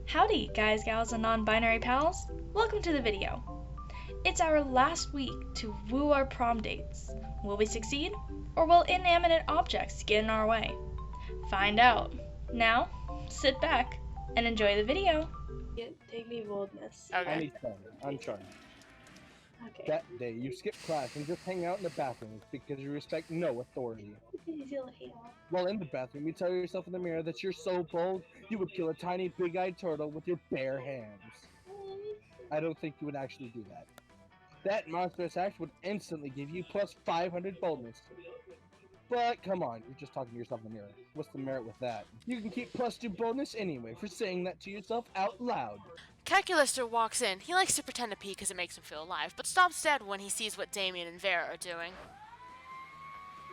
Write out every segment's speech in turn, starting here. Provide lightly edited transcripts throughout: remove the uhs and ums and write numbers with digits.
Howdy, guys, gals, and non-binary pals. Welcome to the video. It's our last week to woo our prom dates. Will we succeed, or will inanimate objects get in our way? Find out. Now, sit back and enjoy the video. Take me boldness. I Okay. need charm. I'm charmed. Okay. That day, you skip class and just hang out in the bathroom because you respect no authority. While in the bathroom, you tell yourself in the mirror that you're so bold, you would kill a tiny big-eyed turtle with your bare hands. I don't think you would actually do that. That monstrous act would instantly give you plus 500 boldness. But come on, you're just talking to yourself in the mirror. What's the merit with that? You can keep plus 2 boldness anyway for saying that to yourself out loud. Calculaster walks in. He likes to pretend to pee because it makes him feel alive, but stops dead when he sees what Damien and Vera are doing.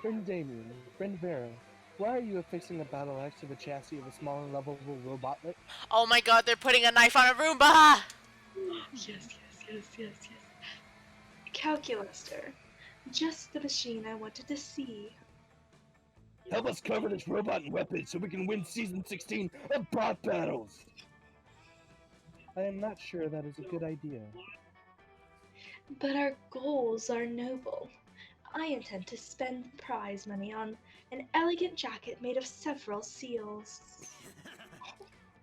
Friend Damien, friend Vera, why are you affixing a battle axe to the chassis of a small and lovable robotlet? Oh my god, they're putting a knife on a Roomba! Yes. Calculaster. Just the machine I wanted to see. Help us cover this robot in weapons so we can win Season 16 of Bot Battles! I am not sure that is a good idea. But our goals are noble. I intend to spend prize money on an elegant jacket made of several seals.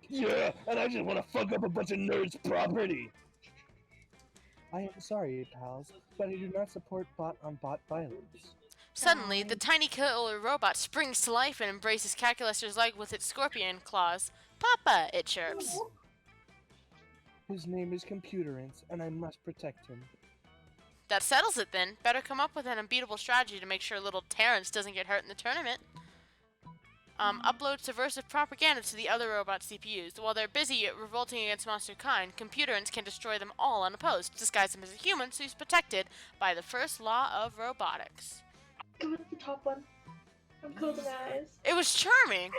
Yeah, and I just want to fuck up a bunch of nerds' property! I am sorry, pals, but I do not support bot-on-bot violence. Suddenly, the tiny killer robot springs to life and embraces Calculaster's leg with its scorpion claws. Papa, it chirps. His name is Computerance, and I must protect him. That settles it then. Better come up with an unbeatable strategy to make sure little Terrence doesn't get hurt in the tournament. Upload subversive propaganda to the other robot CPUs. While they're busy revolting against monster kind, Computerance can destroy them all unopposed. Disguise him as a human so he's protected by the first law of robotics. Go with the top one. I'm closing my eyes. It was charming!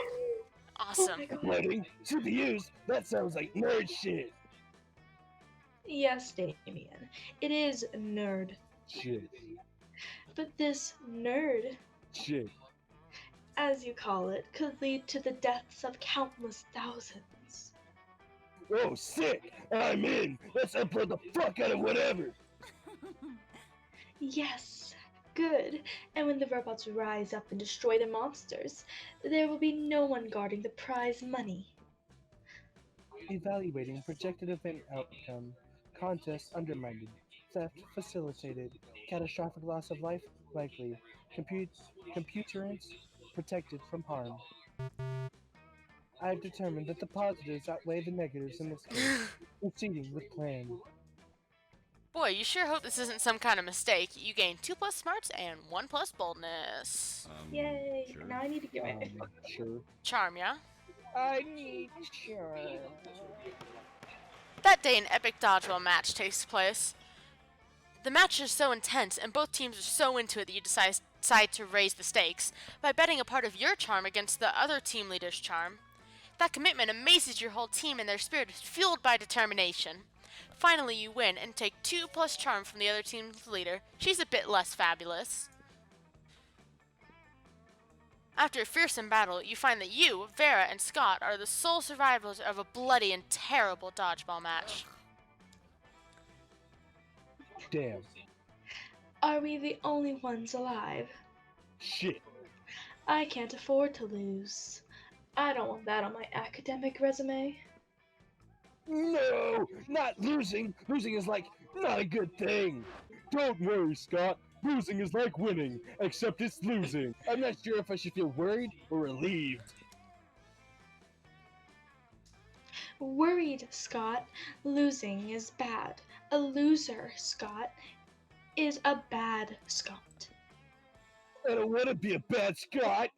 Oh Awesome. my god. Loading? CPUs? That sounds like nerd shit! Yes, Damien. It is nerd. Shit. But this nerd, Shit. as you call it, could lead to the deaths of countless thousands. Oh, sick! I'm in! Let's upload the fuck out of whatever! Yes, good. And when the robots rise up and destroy the monsters, there will be no one guarding the prize money. Evaluating projected event outcome. Contest undermined. Theft facilitated. Catastrophic loss of life likely. Computerance protected from harm. I have determined that the positives outweigh the negatives in this case. Proceeding with plan. Boy, you sure hope this isn't some kind of mistake. You gain 2 plus smarts and 1 plus boldness. Yay! Sure. Now I need to get ready. Sure. Charm, yeah? I need sure. That day, an epic dodgeball match takes place. The match is so intense, and both teams are so into it that you decide to raise the stakes by betting a part of your charm against the other team leader's charm. That commitment amazes your whole team, and their spirit is fueled by determination. Finally, you win and take 2 plus charm from the other team's leader. She's a bit less fabulous. After a fearsome battle, you find that you, Vera, and Scott are the sole survivors of a bloody and terrible dodgeball match. Damn. Are we the only ones alive? Shit. I can't afford to lose. I don't want that on my academic resume. No! Not losing! Losing is like, not a good thing! Don't worry, Scott. Losing is like winning, except it's losing. I'm not sure if I should feel worried or relieved. Worried, Scott. Losing is bad. A loser, Scott, is a bad Scott. I don't want to be a bad Scott!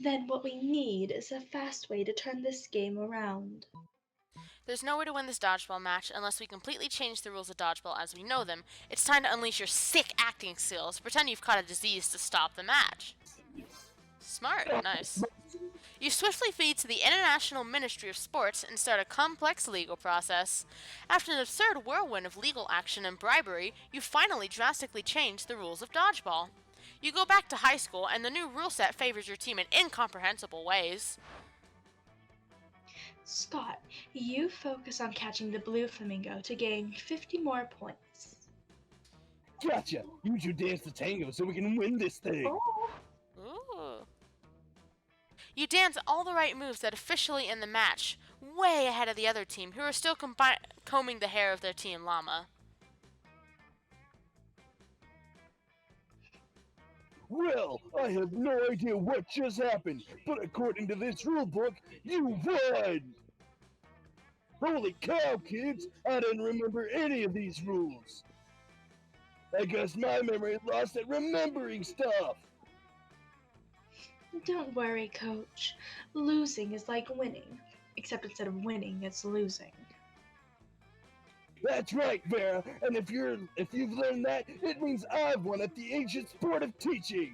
Then what we need is a fast way to turn this game around. There's no way to win this dodgeball match unless we completely change the rules of dodgeball as we know them. It's time to unleash your sick acting skills. Pretend you've caught a disease to stop the match. Smart. Nice. You swiftly flee to the International Ministry of Sports and start a complex legal process. After an absurd whirlwind of legal action and bribery, you finally drastically change the rules of dodgeball. You go back to high school, and the new rule set favors your team in incomprehensible ways. Scott, you focus on catching the blue flamingo to gain 50 more points. Gotcha! You two dance the tango so we can win this thing! Oh. Ooh. You dance all the right moves that officially end the match, way ahead of the other team, who are still combing the hair of their team llama. Well, I have no idea what just happened, but according to this rule book, you won! Holy cow, kids! I didn't remember any of these rules! I guess my memory is lost at remembering stuff! Don't worry, Coach. Losing is like winning, except instead of winning, it's losing. That's right, Vera, and if you've learned that, it means I've won at the ancient sport of teaching!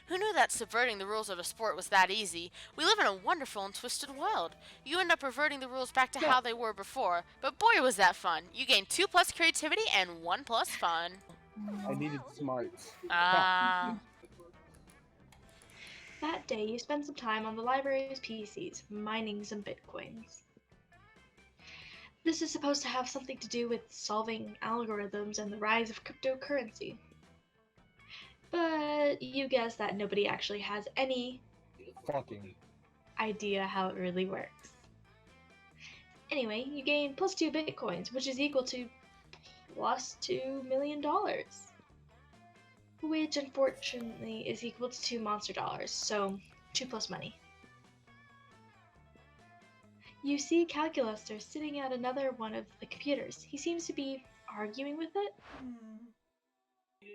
Who knew that subverting the rules of a sport was that easy? We live in a wonderful and twisted world. You end up reverting the rules back to how they were before, but boy was that fun. You gained 2 plus creativity and 1 plus fun. I needed smarts. Ah. That day, you spent some time on the library's PCs, mining some bitcoins. This is supposed to have something to do with solving algorithms and the rise of cryptocurrency. But you guess that nobody actually has any Fucking idea how it really works. Anyway, you gain plus 2 bitcoins, which is equal to plus $2 million. Which unfortunately is equal to 2 monster dollars, so 2 plus money. You see Calculaster sitting at another one of the computers. He seems to be arguing with it.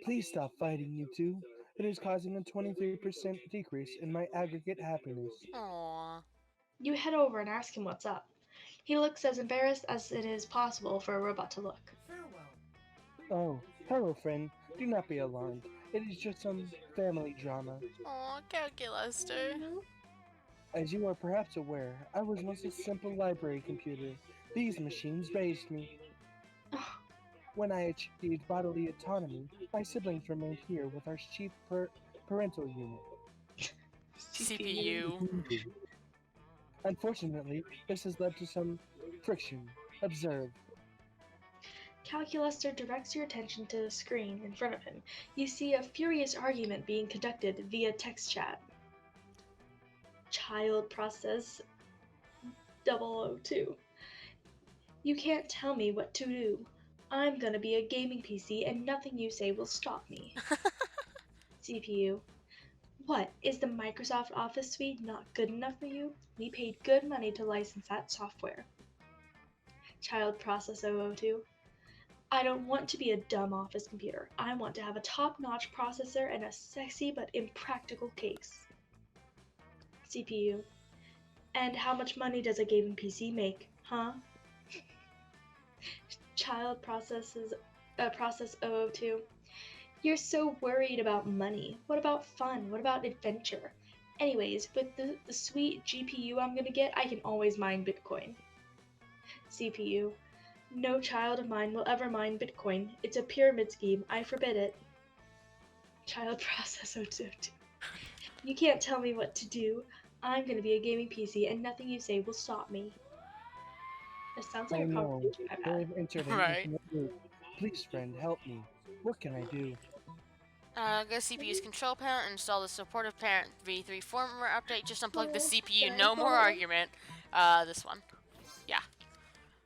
Please stop fighting, you two. It is causing a 23% decrease in my aggregate happiness. Aww. You head over and ask him what's up. He looks as embarrassed as it is possible for a robot to look. Oh, hello, friend. Do not be alarmed. It is just some family drama. Aw, Calculaster. As you are perhaps aware, I was once a simple library computer. These machines raised me. When I achieved bodily autonomy, my siblings remained here with our chief parental unit. CPU. Unfortunately, this has led to some friction. Observe. Calculaster directs your attention to the screen in front of him. You see a furious argument being conducted via text chat. Child process 002. You can't tell me what to do. I'm gonna be a gaming PC and nothing you say will stop me. CPU. What, is the Microsoft Office suite not good enough for you? We paid good money to license that software. Child process 002. I don't want to be a dumb office computer. I want to have a top-notch processor and a sexy but impractical case. CPU. And how much money does a gaming PC make, huh? Child process 002. You're so worried about money. What about fun? What about adventure? Anyways, with the sweet GPU I'm gonna get, I can always mine Bitcoin. CPU. No child of mine will ever mine Bitcoin. It's a pyramid scheme. I forbid it. Child process 002. You can't tell me what to do. I'm gonna be a gaming PC and nothing you say will stop me. This sounds like a conversation I've had. Right. Please, friend, help me. What can I do? Go CPU's control panel and install the supportive parent v3 firmware update. Just unplug the CPU. No more argument. This one. Yeah.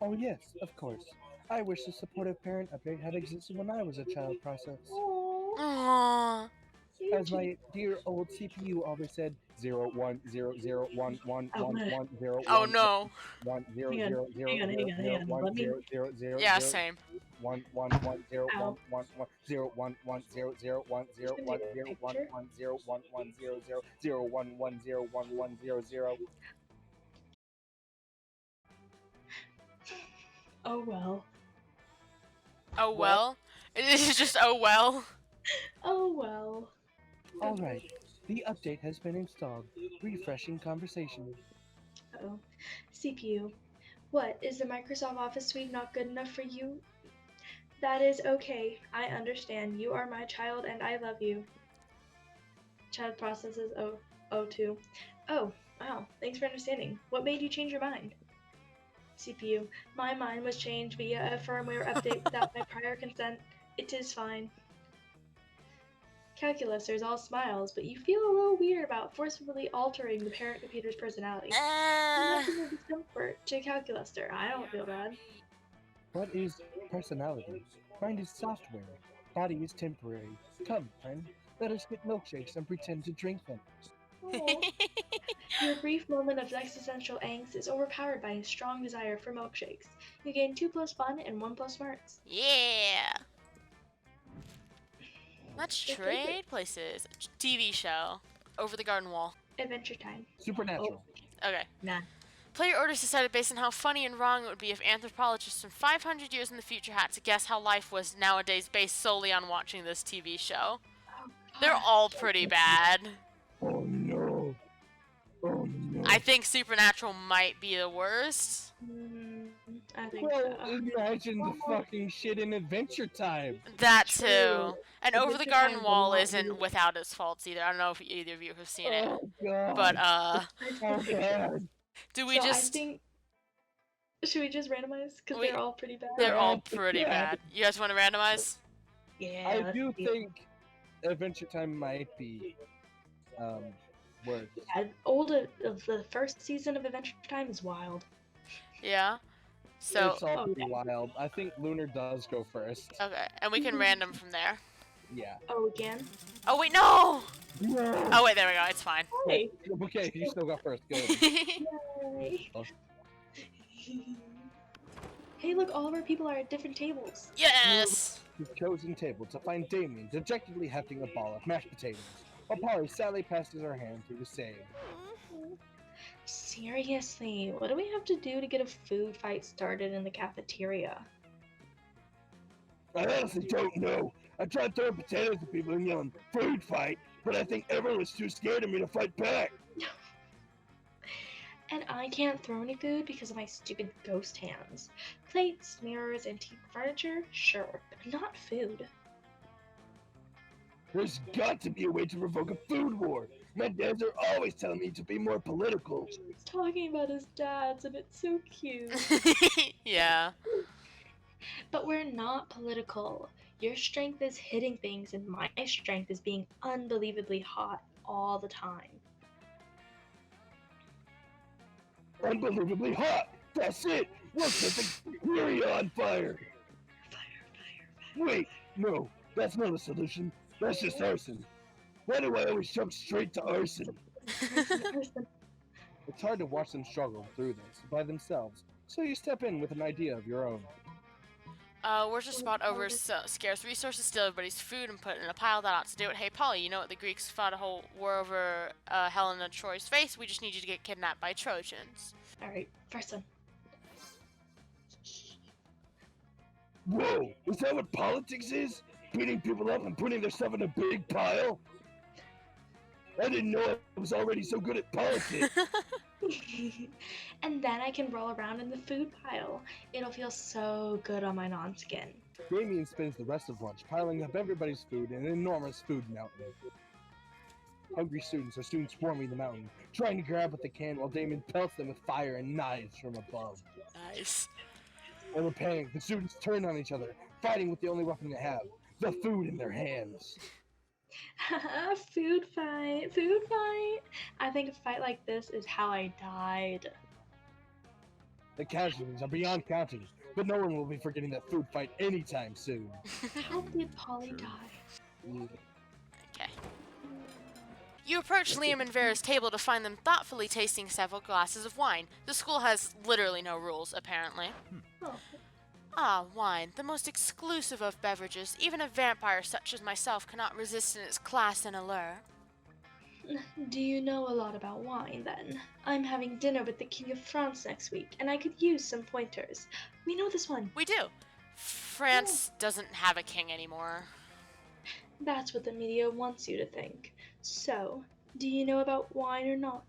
Oh yes, of course. I wish the supportive parent update had existed when I was a child process. Aww. As my dear old CPU always said, 0 1 0 0 1 1 1 1 0 Oh no. 1 0 0 0 0 1 0 0 0 Yeah, same. 1 1 1 0 1 1 1 0 1 1 0 0 1 0 1 0 1 1 0 1 1 0 0 0 1 1 0 1 1 0 0. Oh well. Oh well. It is just oh well. Oh well. Alright, the update has been installed. Refreshing conversation. Uh-oh. CPU. What, is the Microsoft Office suite not good enough for you? That is okay. I understand. You are my child and I love you. Child processes 002. Oh, Wow, thanks for understanding. What made you change your mind? CPU, my mind was changed via a firmware update without my prior consent. It is fine. Calculus, there's all smiles, but you feel a little weird about forcibly altering the parent computer's personality. Nothing of discomfort to Calculuster. I don't feel bad. What is personality? Mind is software. Body is temporary. Come, friend, let us get milkshakes and pretend to drink them. Oh. Your brief moment of existential angst is overpowered by a strong desire for milkshakes. You gain 2 plus fun and 1 plus smarts. Yeah. Let's trade places. TV show. Over the Garden Wall. Adventure time. Supernatural. Okay. Nah. Player orders decided based on how funny and wrong it would be if anthropologists from 500 years in the future had to guess how life was nowadays based solely on watching this TV show. Oh, They're all pretty bad. Oh no. Oh no. I think Supernatural might be the worst. I think Well, so. imagine the fucking shit in Adventure Time. That True. too. And Over the Adventure Garden Time's a Wall lot isn't weirder. without its faults either. I don't know if either of you have seen it. Oh god. But Oh god. do we So just I think... Should we just randomize? Because they're all pretty bad. they're all pretty bad. You guys want to randomize? Yeah. I let's do see it. think Adventure Time might be worse. Yeah, the first season of Adventure Time is wild. Yeah. So It's all pretty wild. I think Lunar does go first. okay, and we can random from there. Yeah. Oh, again? Oh wait, no! No. Oh wait, there we go. It's fine. Hey. Okay, you still got first. Good. Yay. Oh. Hey, look, all of our people are at different tables. Yes. You've chosen table to find Damien dejectedly hefting a ball of mashed potatoes, while Polly sadly passes her hand through the same. Seriously, what do we have to do to get a food fight started in the cafeteria? I honestly don't know. I tried throwing potatoes at people and yelling, "Food fight!" but I think everyone was too scared of me to fight back. And I can't throw any food because of my stupid ghost hands. Plates, mirrors, antique furniture? Sure, but not food. There's got to be a way to provoke a food war. My dads are always telling me to be more political. He's talking about his dads and it's so cute. Yeah. But we're not political. Your strength is hitting things and my strength is being unbelievably hot all the time. Unbelievably hot! That's it! We'll set the area on fire! Wait, no, that's not a solution. That's just arson. Why do I always jump straight to arson? It's hard to watch them struggle through this by themselves, so you step in with an idea of your own. Where's your spot over scarce resources, steal everybody's food, and put it in a pile that ought to do it? Hey, Polly, you know what? The Greeks fought a whole war over Helena Troy's face. We just need you to get kidnapped by Trojans. Alright, first one. Whoa, is that what politics is? Beating people up and putting their stuff in a big pile? I didn't know I was already so good at politics. And then I can roll around in the food pile. It'll feel so good on my non-skin. Damien spends the rest of lunch piling up everybody's food in an enormous food mountain. Hungry students are soon swarming the mountain, trying to grab what they can while Damien pelts them with fire and knives from above. Nice. In a panic, the students turn on each other, fighting with the only weapon they have, the food in their hands. Food fight, food fight. I think a fight like this is how I died. The casualties are beyond counting, but no one will be forgetting that food fight anytime soon. How did Polly die? Okay. You approach Liam and Vera's table to find them thoughtfully tasting several glasses of wine. The school has literally no rules, apparently. Oh. Ah, wine, the most exclusive of beverages. Even a vampire such as myself cannot resist in its class and allure. Do you know a lot about wine, then? I'm having dinner with the King of France next week, and I could use some pointers. We know this one. We do. France doesn't have a king anymore. That's what the media wants you to think. So, do you know about wine or not?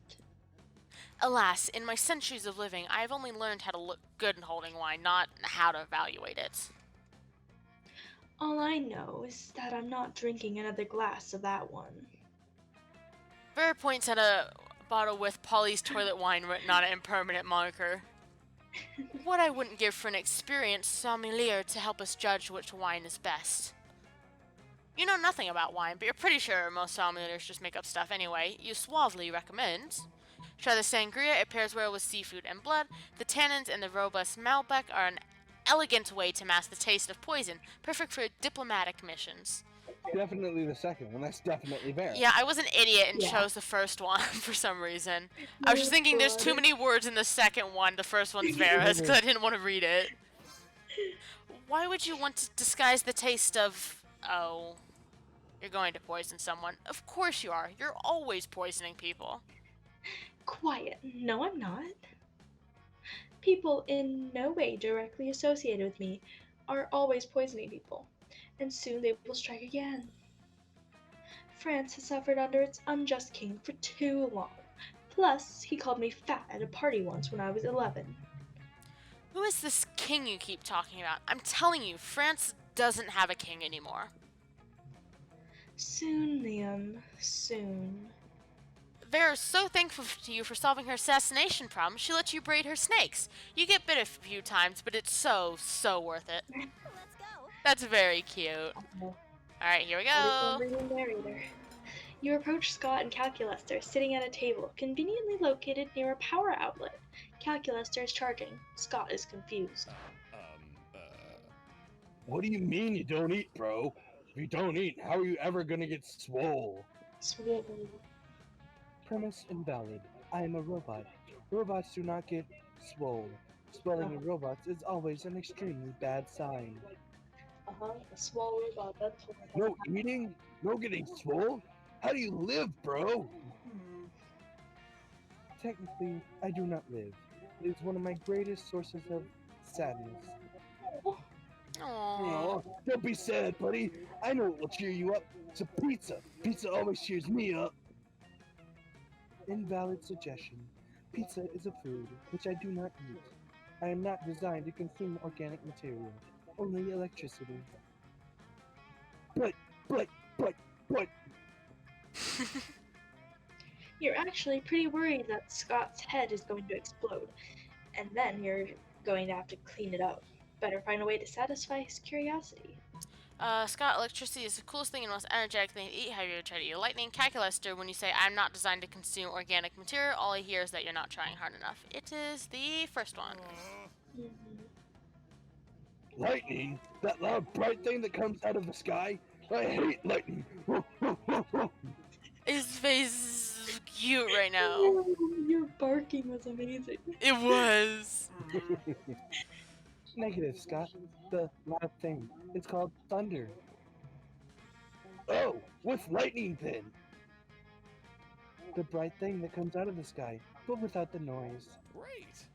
Alas, in my centuries of living, I have only learned how to look good in holding wine, not how to evaluate it. All I know is that I'm not drinking another glass of that one. Vera points at a Bottle with Polly's toilet wine written on it in permanent marker. What I wouldn't give for an experienced sommelier to help us judge which wine is best. You know nothing about wine, but you're pretty sure most sommeliers just make up stuff anyway. You suavely recommend. Try the sangria, it pairs well with seafood and blood. The tannins in the robust Malbec are an elegant way to mask the taste of poison, perfect for diplomatic missions. Definitely the second one, that's definitely fair. Yeah, I was an idiot and chose the first one for some reason. I was just thinking there's too many words in the second one, the first one's Vera's, because I didn't want to read it. Why would you want to disguise the taste of... Oh, you're going to poison someone. Of course you are. You're always poisoning people. Quiet. No, I'm not. People in no way directly associated with me are always poisoning people, and soon they will strike again. France has suffered under its unjust king for too long. Plus, he called me fat at a party once when I was 11. Who is this king you keep talking about? I'm telling you, France doesn't have a king anymore. Soon, Liam. Soon. Vera's so thankful to you for solving her assassination problem, she let you braid her snakes. You get bit a few times, but it's so worth it. Let's go. That's very cute. Alright, here we go. You approach Scott and Calculester sitting at a table, conveniently located near a power outlet. Calculester is charging. Scott is confused. What do you mean you don't eat, bro? If you don't eat, how are you ever gonna get swole? Swole. Premise invalid. I am a robot. Robots do not get swole. Swelling in robots is always an extremely bad sign. A swole robot, that's what No eating? No getting swole? How do you live, bro? Technically, I do not live. It is one of my greatest sources of sadness. Aww. Oh, don't be sad, buddy. I know what will cheer you up. It's a pizza. Pizza always cheers me up. Invalid suggestion. Pizza is a food which I do not eat. I am not designed to consume organic material, only electricity. But. You're actually pretty worried that Scott's head is going to explode, and then you're going to have to clean it up. Better find a way to satisfy his curiosity. Scott, electricity is the coolest thing and most energetic thing to eat. Have you ever tried to eat lightning? Calculester, when you say, I'm not designed to consume organic material, all I hear is that you're not trying hard enough. It is the first one. Lightning? That loud, bright thing that comes out of the sky? I hate lightning! His face is cute right now. Your barking was amazing. It was. Negative, Scott. The loud thing. It's called thunder. Oh, what's lightning then? The bright thing that comes out of the sky, but without the noise. Great.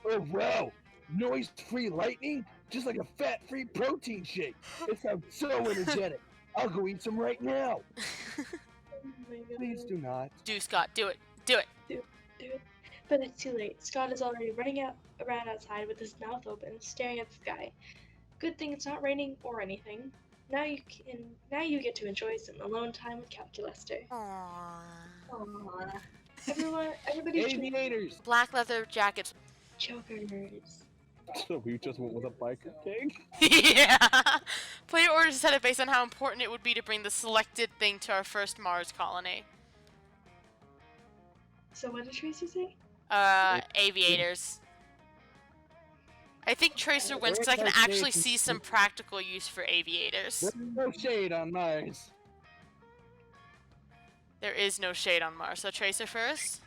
Oh wow! Noise-free lightning? Just like a fat-free protein shake. It sounds so energetic. I'll go eat some right now. Please do not. Do, Scott. Do it. Do it. Do it. But it's too late. Scott is already running around outside with his mouth open, staring at the sky. Good thing it's not raining or anything. Now you get to enjoy some alone time with Calculester. Aww. Everybody. Aviators! Black leather jackets. Chokers. So we just went with a biker king? Yeah. Player order to set it based on how important it would be to bring the selected thing to our first Mars colony. So what did Tracer say? Aviators. I think Tracer wins because I can actually see some practical use for aviators. There's no shade on Mars. There is no shade on Mars. So Tracer first?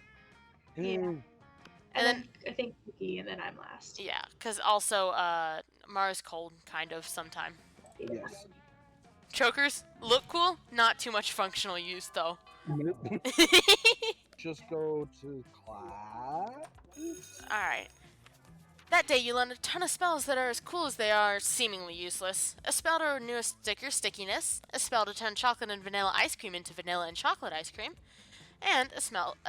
Yeah. And then I think Cookie, and then I'm last. yeah, because also Mars cold kind of sometime. Yes. Chokers look cool, not too much functional use though. Just go to class. Alright. That day you learned a ton of spells that are as cool as they are seemingly useless. A spell to renew a sticker stickiness, a spell to turn chocolate and vanilla ice cream into vanilla and chocolate ice cream, and a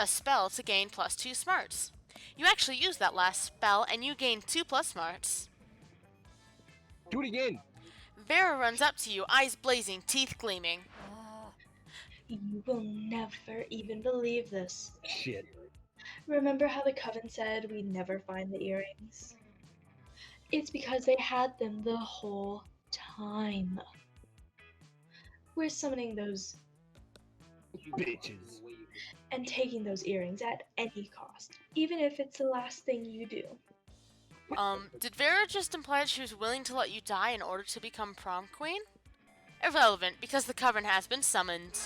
spell to gain +2 smarts. You actually used that last spell and you gained 2+ smarts. Do it again. Vera runs up to you, eyes blazing, teeth gleaming. You will never even believe this. Shit. Remember how the coven said we'd never find the earrings? It's because they had them the whole time. We're summoning those Bitches. and taking those earrings at any cost, even if it's the last thing you do. Did Vera just imply that she was willing to let you die in order to become prom queen? Irrelevant, because the coven has been summoned.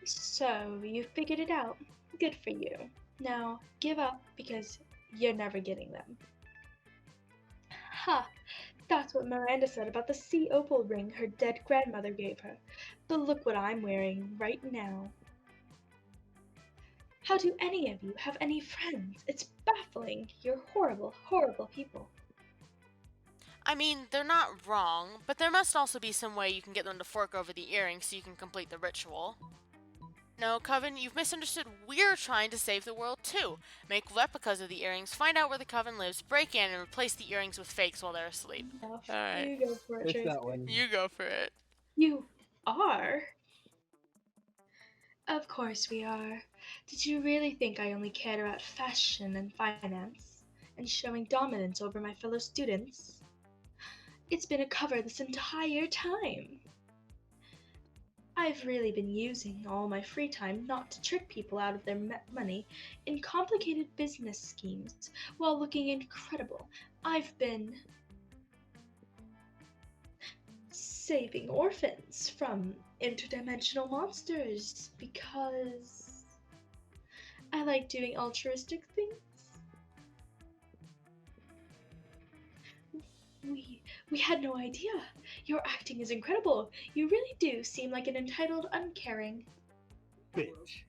So, you figured it out. Good for you. Now, give up because you're never getting them. Ha! That's what Miranda said about the sea opal ring her dead grandmother gave her. But look what I'm wearing right now. How do any of you have any friends? It's baffling. You're horrible, horrible people. I mean, they're not wrong, but there must also be some way you can get them to fork over the earrings so you can complete the ritual. No, Coven, you've misunderstood. We're trying to save the world too. Make replicas of the earrings, find out where the Coven lives, break in, and replace the earrings with fakes while they're asleep. Alright. You go for it, It's Tracer. that one. You go for it. You are? Of course we are. Did you really think I only cared about fashion and finance, and showing dominance over my fellow students? It's been a cover this entire time. I've really been using all my free time not to trick people out of their money in complicated business schemes while looking incredible. I've been saving orphans from interdimensional monsters because I like doing altruistic things. We had no idea. Your acting is incredible. You really do seem like an entitled, uncaring Bitch.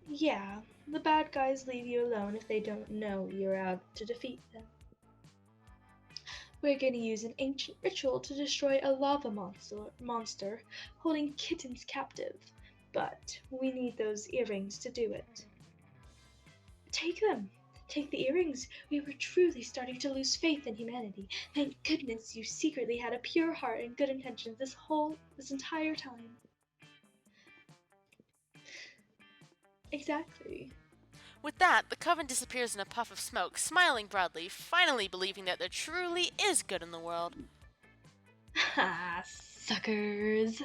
Yeah, the bad guys leave you alone if they don't know you're out to defeat them. We're gonna use an ancient ritual to destroy a lava monster holding kittens captive, but we need those earrings to do it. Take them. Take the earrings. We were truly starting to lose faith in humanity. Thank goodness you secretly had a pure heart and good intentions this entire time. Exactly. With that, the Coven disappears in a puff of smoke, smiling broadly, finally believing that there truly is good in the world. Ha, suckers.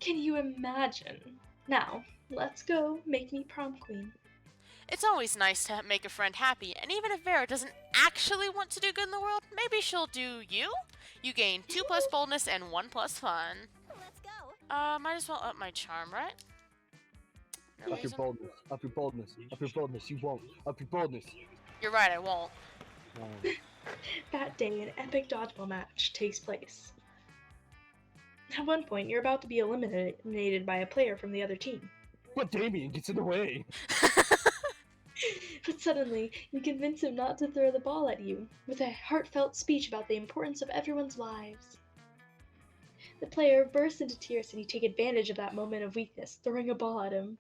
Can you imagine? Now, let's go make me prom queen. It's always nice to make a friend happy, and even if Vera doesn't actually want to do good in the world, maybe she'll do you? You gain 2+ boldness and 1+ fun. Let's go. Might as well up my charm, right? No Up your reason? boldness. Up your boldness. Up your boldness. You won't. Up your boldness. You're right, I won't. That day, an epic dodgeball match takes place. At one point, you're about to be eliminated by a player from the other team. But Damien gets in the way. But suddenly, you convince him not to throw the ball at you, with a heartfelt speech about the importance of everyone's lives. The player bursts into tears and you take advantage of that moment of weakness, throwing a ball at him.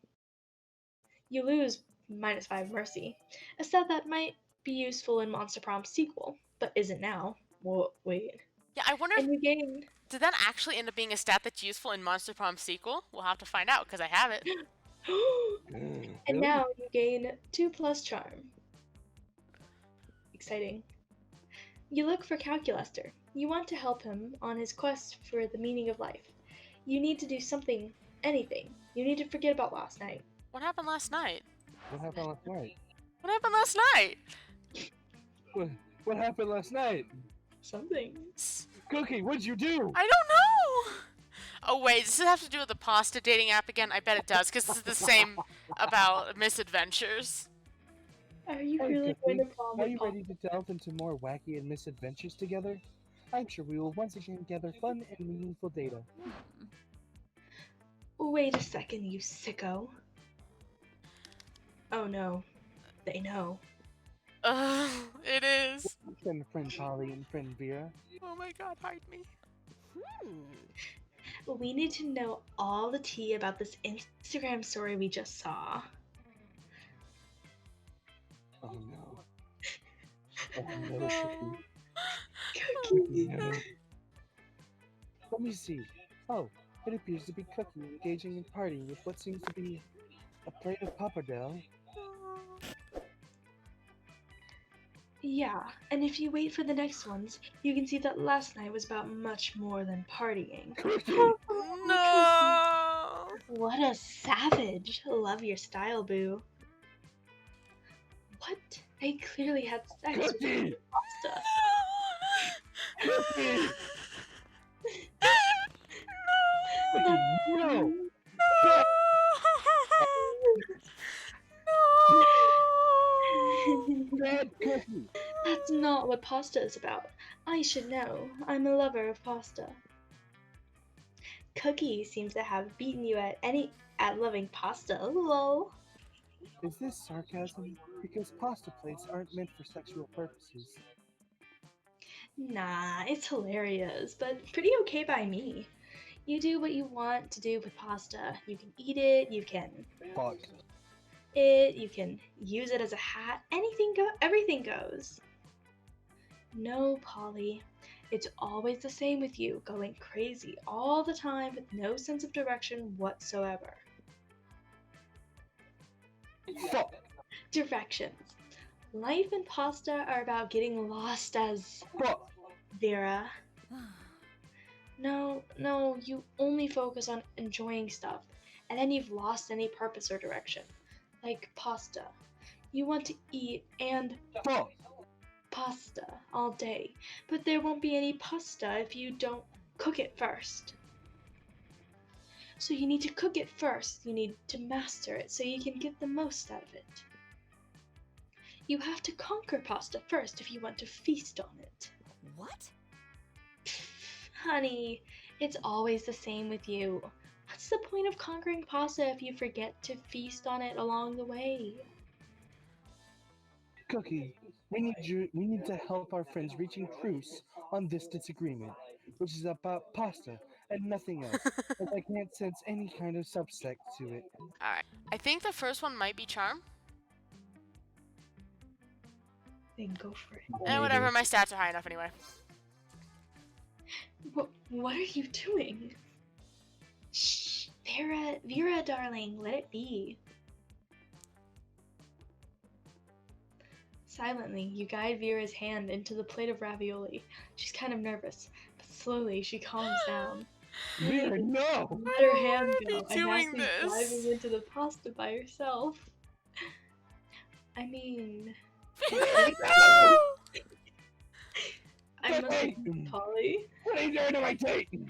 You lose -5 mercy, a stat that might be useful in Monster Prom's sequel, but isn't now. Well, wait. Yeah, I wonder And you gain... did that actually end up being a stat that's useful in Monster Prom sequel? We'll have to find out, because I have it. And now you gain 2+ charm. Exciting. You look for Calculaster. You want to help him on his quest for the meaning of life. You need to do something, anything. You need to forget about last night. What happened last night? What happened last night? What happened last night? What happened last night? Something. Cookie, what'd you do? I don't know! Oh wait, does it have to do with the pasta dating app again? I bet it does, because this is the same about misadventures. Are you Hey, really Cookie, going to prom are with you Pop? ready to delve into more wacky and misadventures together? I'm sure we will once again gather fun and meaningful data. Wait a second, you sicko. Oh no. They know. It is. Friend Polly and friend Vera. Oh my god, hide me. We need to know all the tea about this Instagram story we just saw. Oh no. Oh no, Cookie. Cookie. No. Let me see. Oh, it appears to be Cookie engaging in partying with what seems to be a plate of pappardelle. Yeah, and if you wait for the next ones, you can see that last night was about much more than partying. Cookie! No! What a savage! Love your style, boo. What? They clearly had sex with Cookie! pasta. Cookie! No. No! Bad Cookie! That's not what pasta is about. I should know. I'm a lover of pasta. Cookie seems to have beaten you at loving pasta. Lol. Is this sarcasm? Because pasta plates aren't meant for sexual purposes. Nah, it's hilarious, but pretty okay by me. You do what you want to do with pasta. You can eat it, you can Fuck. you can use it as a hat, everything goes. No, Polly. It's always the same with you, going crazy all the time with no sense of direction whatsoever. Fuck! Directions. Life and pasta are about getting lost as Fuck! Vera. No, you only focus on enjoying stuff, and then you've lost any purpose or direction. Like pasta. You want to eat and Fuck! pasta all day, but there won't be any pasta if you don't cook it first. So you need to cook it first. You need to master it so you can get the most out of it. You have to conquer pasta first if you want to feast on it. What? Honey, it's always the same with you. What's the point of conquering pasta if you forget to feast on it along the way? Cookie, we need to help our friends reaching truce on this disagreement, which is about pasta and nothing else, as I can't sense any kind of subtext to it. Alright. I think the first one might be charm. Then go for it. Eh, whatever, my stats are high enough anyway. What are you doing? Shh, Vera, darling, let it be. Silently, you guide Vera's hand into the plate of ravioli. She's kind of nervous, but slowly she calms down. Vera, no! Let her hand Why go are you doing and this? diving into the pasta by herself. I mean, I must Hey! admit, Polly. What are you doing to my date? I'm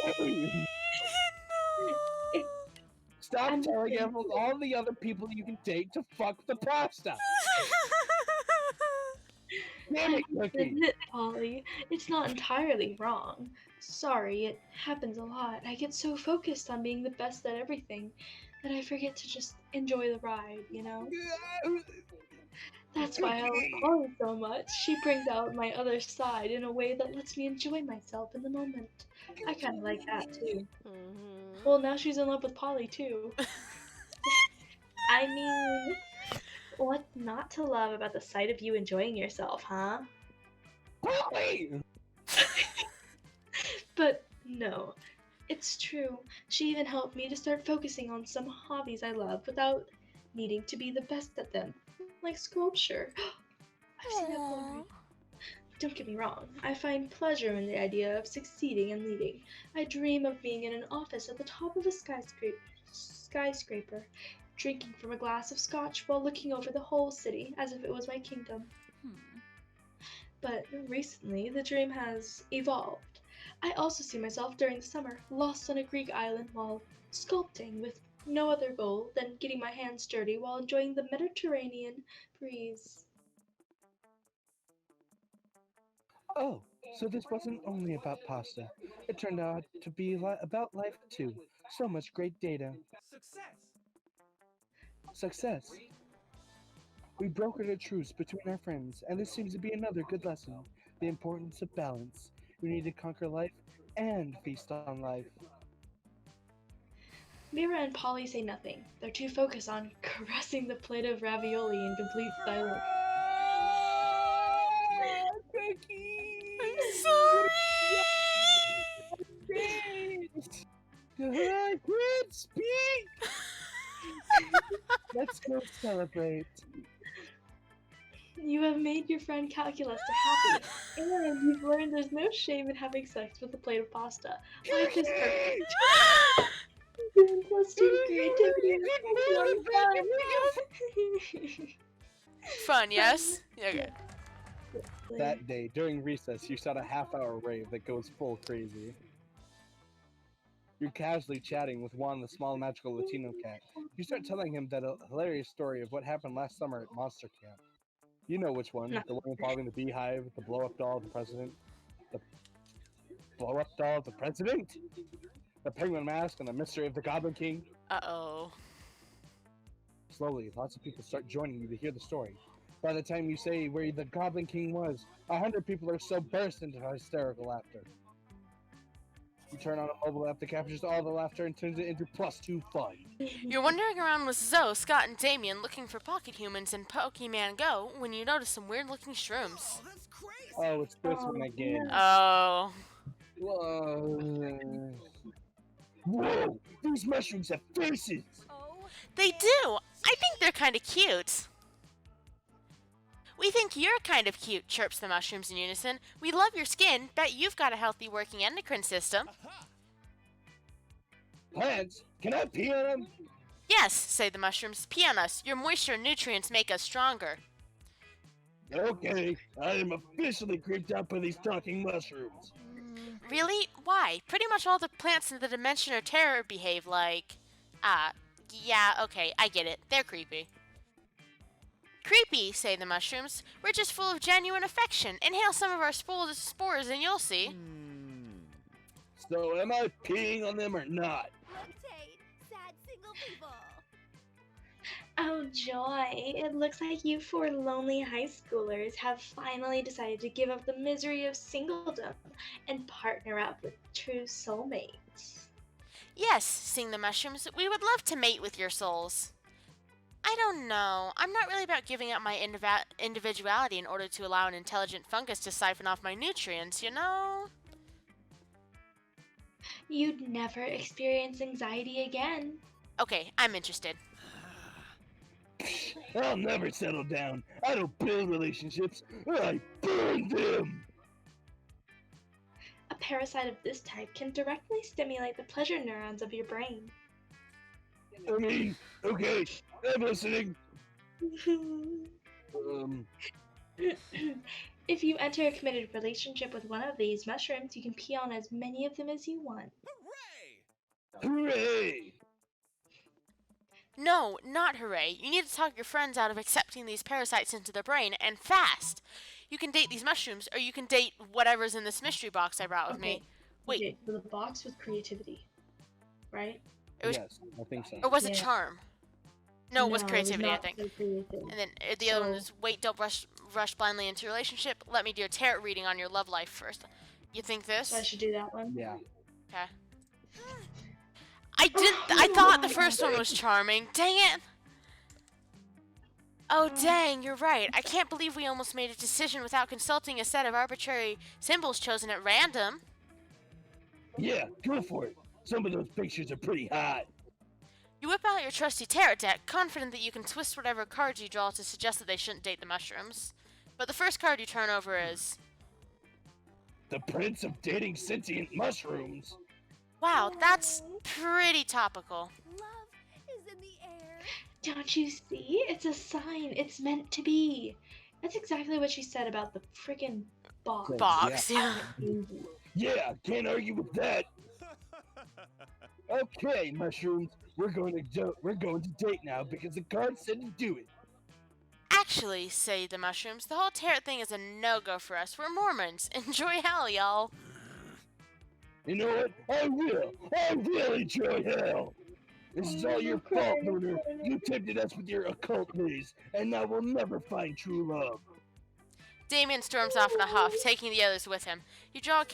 sorry. It, Stop I'm telling kidding. all the other people you can date to fuck the pasta! Damn it, I must Cookie! admit, Polly, it's not entirely wrong. Sorry, it happens a lot. I get so focused on being the best at everything that I forget to just enjoy the ride, you know? That's why I love Polly so much. She brings out my other side in a way that lets me enjoy myself in the moment. I kind of like that too. Well, now she's in love with Polly too. I mean, what's not to love about the sight of you enjoying yourself, huh? Polly! But no, it's true. She even helped me to start focusing on some hobbies I love without needing to be the best at them, like sculpture. I've seen that poem. Don't get me wrong, I find pleasure in the idea of succeeding and leading. I dream of being in an office at the top of a skyscraper, drinking from a glass of scotch while looking over the whole city as if it was my kingdom. But recently, the dream has evolved. I also see myself during the summer, lost on a Greek island while sculpting with no other goal than getting my hands dirty while enjoying the Mediterranean breeze. Oh, so this wasn't only about pasta. It turned out to be about life too. So much great data. Success. We brokered a truce between our friends, and this seems to be another good lesson. The importance of balance. We need to conquer life and feast on life. Mira and Polly say nothing. They're too focused on caressing the plate of ravioli in complete silence. Cookie! I can't speak! Let's go celebrate. You have made your friend Calculus happy, and you've learned there's no shame in having sex with a plate of pasta. Life is perfect. Plus two creativity and fun. Fun, yes? Okay. That day, during recess, you start a half-hour rave that goes full crazy. You're casually chatting with Juan, the small magical Latino cat. You start telling him that a hilarious story of what happened last summer at Monster Camp. You know which one, the one involving the beehive, the blow-up doll of the president. The blow-up doll of the president? The penguin mask and the mystery of the Goblin King? Uh-oh. Slowly, lots of people start joining you to hear the story. By the time you say where the Goblin King was, 100 people are so burst into hysterical laughter. You turn on a mobile app that captures all the laughter and turns it into +2 fun. You're wandering around with Zoe, Scott, and Damien looking for pocket humans in Pokemon Go when you notice some weird-looking shrooms. Oh, it's this one again. Oh. Whoa! These mushrooms have faces! They do! I think they're kind of cute. We think you're kind of cute, chirps the mushrooms in unison. We love your skin. Bet you've got a healthy working endocrine system. Plants? Can I pee on them? Yes, say the mushrooms. Pee on us. Your moisture and nutrients make us stronger. Okay, I am officially creeped out by these talking mushrooms. Really? Why? Pretty much all the plants in the Dimension of Terror behave like... yeah, okay, I get it. They're creepy. Creepy, say the mushrooms. We're just full of genuine affection. Inhale some of our spores and you'll see. So am I peeing on them or not? Rotate, sad single people. Oh joy, it looks like you four lonely high schoolers have finally decided to give up the misery of singledom and partner up with true soulmates. Yes, sing the mushrooms. We would love to mate with your souls. I don't know. I'm not really about giving up my individuality in order to allow an intelligent fungus to siphon off my nutrients, you know? You'd never experience anxiety again. Okay, I'm interested. I'll never settle down. I don't build relationships. I burn them. A parasite of this type can directly stimulate the pleasure neurons of your brain. I mean, okay, I'm listening. If you enter a committed relationship with one of these mushrooms, you can pee on as many of them as you want. Hooray! No, not hooray. You need to talk your friends out of accepting these parasites into their brain, and fast. You can date these mushrooms, or you can date whatever's in this mystery box I brought with me. Wait. Okay, so the box was creativity, right? Yes, I think so. Or was it charm? No, it was creativity, I not think. so creative. And then the other one is, wait, don't rush blindly into your relationship. Let me do a tarot reading on your love life first. You think this? So I should do that one? Yeah. Okay. I thought the first one was charming. Dang it! Oh, dang, you're right. I can't believe we almost made a decision without consulting a set of arbitrary symbols chosen at random. Yeah, go for it. Some of those pictures are pretty hot. You whip out your trusty tarot deck, confident that you can twist whatever cards you draw to suggest that they shouldn't date the mushrooms. But the first card you turn over is... The Prince of Dating Sentient Mushrooms. Wow, that's pretty topical. Love is in the air. Don't you see? It's a sign. It's meant to be. That's exactly what she said about the freaking box. Box, yeah. Yeah, can't argue with that. Okay, mushrooms, we're going to date now because the card said to do it. Actually, say the mushrooms, the whole tarot thing is a no-go for us. We're Mormons. Enjoy hell, y'all. You know what? I will enjoy hell. This is all your fault, Lunar. You tempted us with your occult ways, and now we'll never find true love. Damien storms off in a huff, taking the others with him. You draw a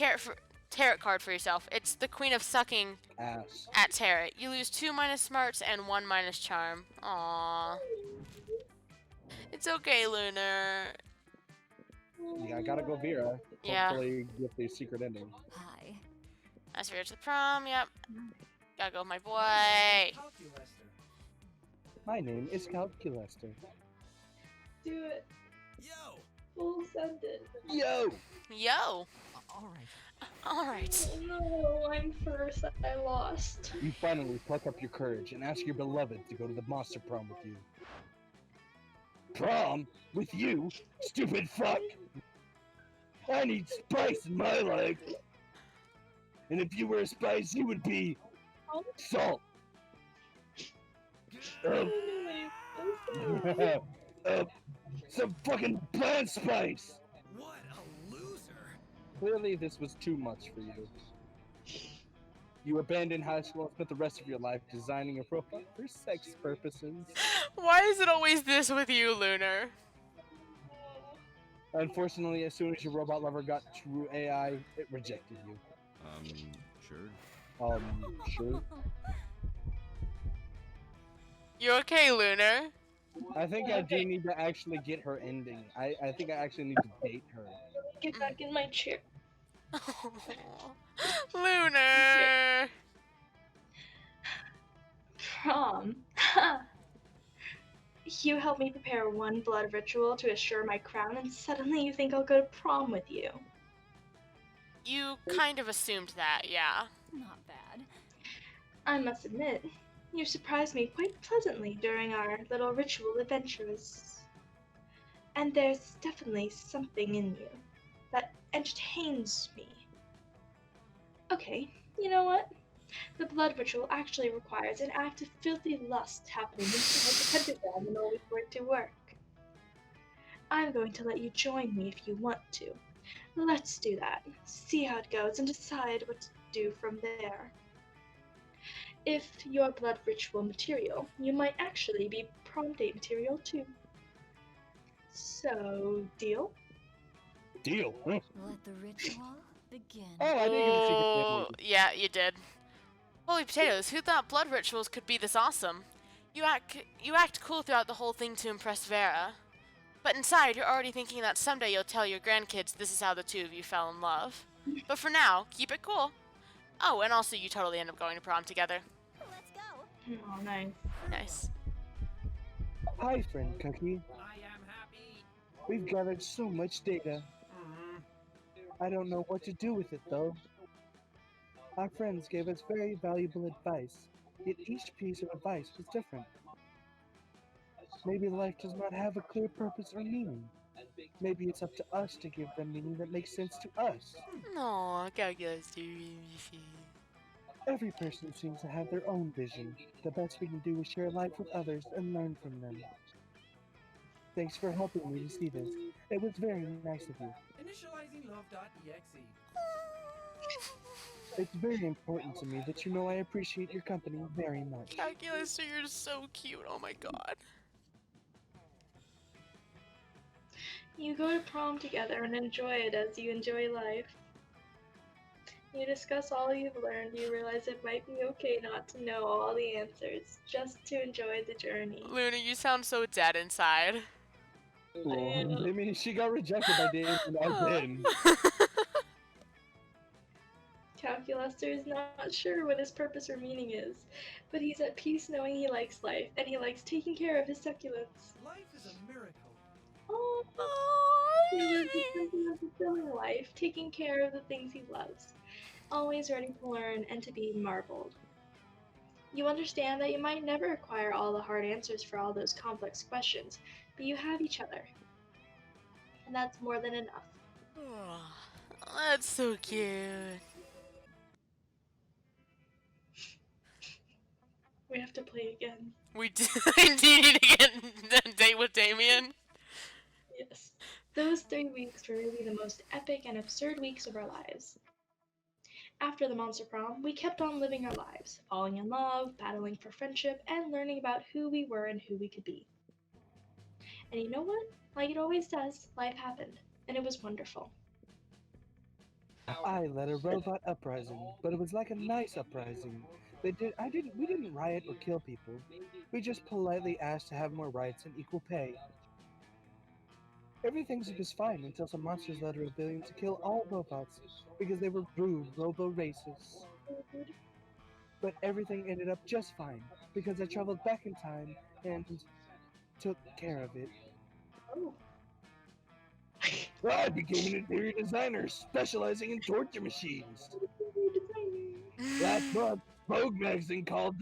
tarot card for yourself. It's the Queen of Sucking Ass. at tarot. You lose 2 minus smarts and 1 minus charm. Aww. It's okay, Lunar. Yeah, I gotta go Vera. Yeah. Hopefully get the secret ending. Hi. As Vera to the prom, yep. Gotta go, my boy. My name is Calculester. Do it. Yo! Full sentence. Yo! Yo. All right. All right. No, I'm first. I lost. You finally pluck up your courage and ask your beloved to go to the monster prom with you. Prom? With you? Stupid fuck! I need spice in my life! And if you were a spice, you would be... salt! Some fucking plant spice! What a loser! Clearly this was too much for you. You abandoned high school and spent the rest of your life designing a profile for sex purposes. Why is it always this with you, Lunar? Unfortunately, as soon as your robot lover got true AI, it rejected you. Sure. Sure. You okay, Lunar? I think I do need to actually get her ending. I think I actually need to date her. Get back in my chair. Lunar! Prom. You helped me prepare one blood ritual to assure my crown, and suddenly you think I'll go to prom with you. You kind of assumed that, yeah. Not bad. I must admit, you surprised me quite pleasantly during our little ritual adventures. And there's definitely something in you that entertains me. Okay, you know what? The blood ritual actually requires an act of filthy lust happening inside the pentagram in order for it to work. I'm going to let you join me if you want to. Let's do that, see how it goes, and decide what to do from there. If you're blood ritual material, you might actually be prom date material too. So, deal? Deal, huh? Let the ritual begin. Oh, I did get a secret Oh, family. yeah, you did. Holy potatoes, who thought blood rituals could be this awesome? You act cool throughout the whole thing to impress Vera. But inside, you're already thinking that someday you'll tell your grandkids this is how the two of you fell in love. But for now, keep it cool. Oh, and also you totally end up going to prom together. Let's go. Oh, nice. Nice. Hi, friend Cookie. I am happy. We've gathered so much data. I don't know what to do with it, though. Our friends gave us very valuable advice, yet each piece of advice was different. Maybe life does not have a clear purpose or meaning. Maybe it's up to us to give them meaning that makes sense to us. No, calculus. Every person seems to have their own vision. The best we can do is share life with others and learn from them. Thanks for helping me to see this. It was very nice of you. Initializing love.exe. It's very important to me that you know I appreciate your company very much. Calculus, you're so cute. Oh my god. You go to prom together and enjoy it as you enjoy life. You discuss all you've learned, you realize it might be okay not to know all the answers, just to enjoy the journey. Luna, you sound so dead inside. Well, I mean, she got rejected by Dave and I didn't. Calculaster is not sure what his purpose or meaning is, but he's at peace knowing he likes life, and he likes taking care of his succulents. Life is a miracle. Oh, he lives a simple and fulfilling life, taking care of the things he loves, always ready to learn and to be marveled. You understand that you might never acquire all the hard answers for all those complex questions, but you have each other, and that's more than enough. That's so cute. We have to play again. We do, do you need to get a date with Damien? Yes. Those 3 weeks were really the most epic and absurd weeks of our lives. After the monster prom, we kept on living our lives, falling in love, battling for friendship, and learning about who we were and who we could be. And you know what? Like it always does, life happened, and it was wonderful. I led a robot uprising, but it was like a nice uprising. We didn't riot or kill people. We just politely asked to have more rights and equal pay. Everything's just fine until some monsters led a rebellion to kill all robots because they were rude robo-racists. But everything ended up just fine because I traveled back in time and took care of it. Oh. I became an interior designer specializing in torture machines. Last month, Vogue magazine called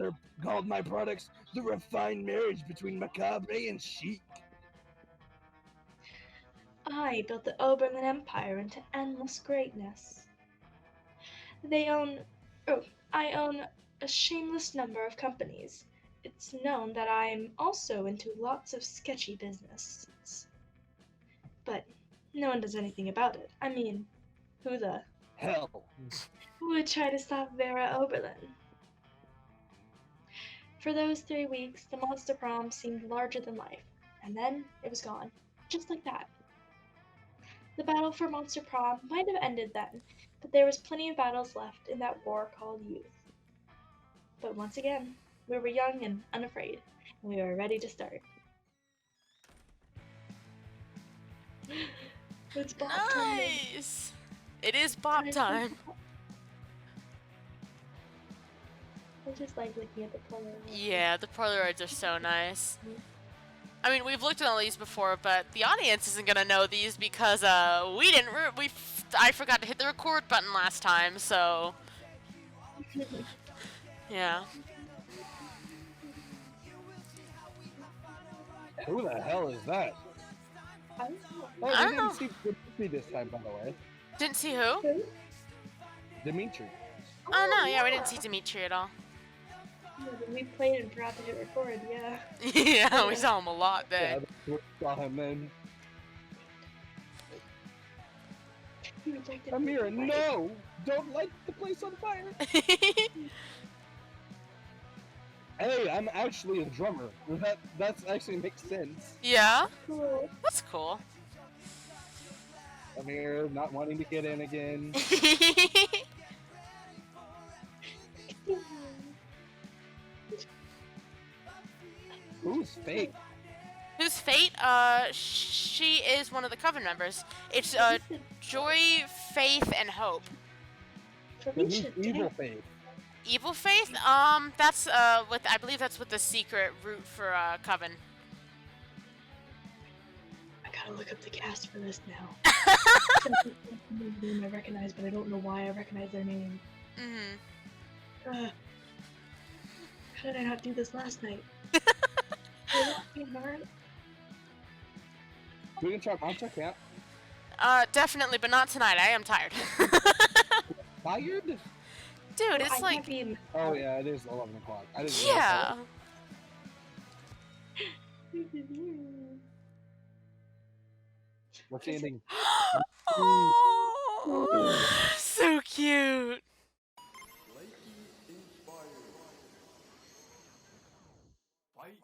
my products the refined marriage between macabre and chic. I built the Oberlin Empire into endless greatness. I own a shameless number of companies. It's known that I'm also into lots of sketchy business. But no one does anything about it. I mean, who Hell. would try to stop Vera Oberlin? For those 3 weeks, the Monster Prom seemed larger than life, and then it was gone. Just like that. The battle for Monster Prom might have ended then, but there was plenty of battles left in that war called youth. But once again, we were young and unafraid, and we were ready to start. It's Bob time. Nice! It is Bob time. I just like looking at the Polaroid. Yeah, the Polaroids are so nice. I mean, we've looked at all these before, but the audience isn't gonna know these because I forgot to hit the record button last time, so yeah. Who the hell is that? I don't know. Oh, I we don't didn't see Dimitri this time, by the way. Didn't see who? Dimitri. Oh no, yeah, we didn't see Dimitri at all. Yeah, but we played and forgot to hit record, yeah. Yeah, we saw him a lot Yeah, there. that's what we saw him then. He rejected Amira, me. no! Don't light the place on fire! Hey, I'm actually a drummer. That actually makes sense. Yeah, Cool. that's cool. Amira not wanting to get in again. Who's fake? Who's Fate? She is one of the Coven members. It's Joy, Faith, and Hope. Then who's evil faith? Evil Faith? That's I believe that's with the secret route for Coven. I gotta look up the cast for this now. Name I recognize, but I don't know why I recognize their name. Mhm. How did I not do this last night? Hard. We can try Monster Camp. Definitely, but not tonight. I am tired. Tired? Dude, it's I like can't be in- Oh yeah, it is 11 o'clock. I didn't yeah. What's the ending? Oh, so cute. Fight.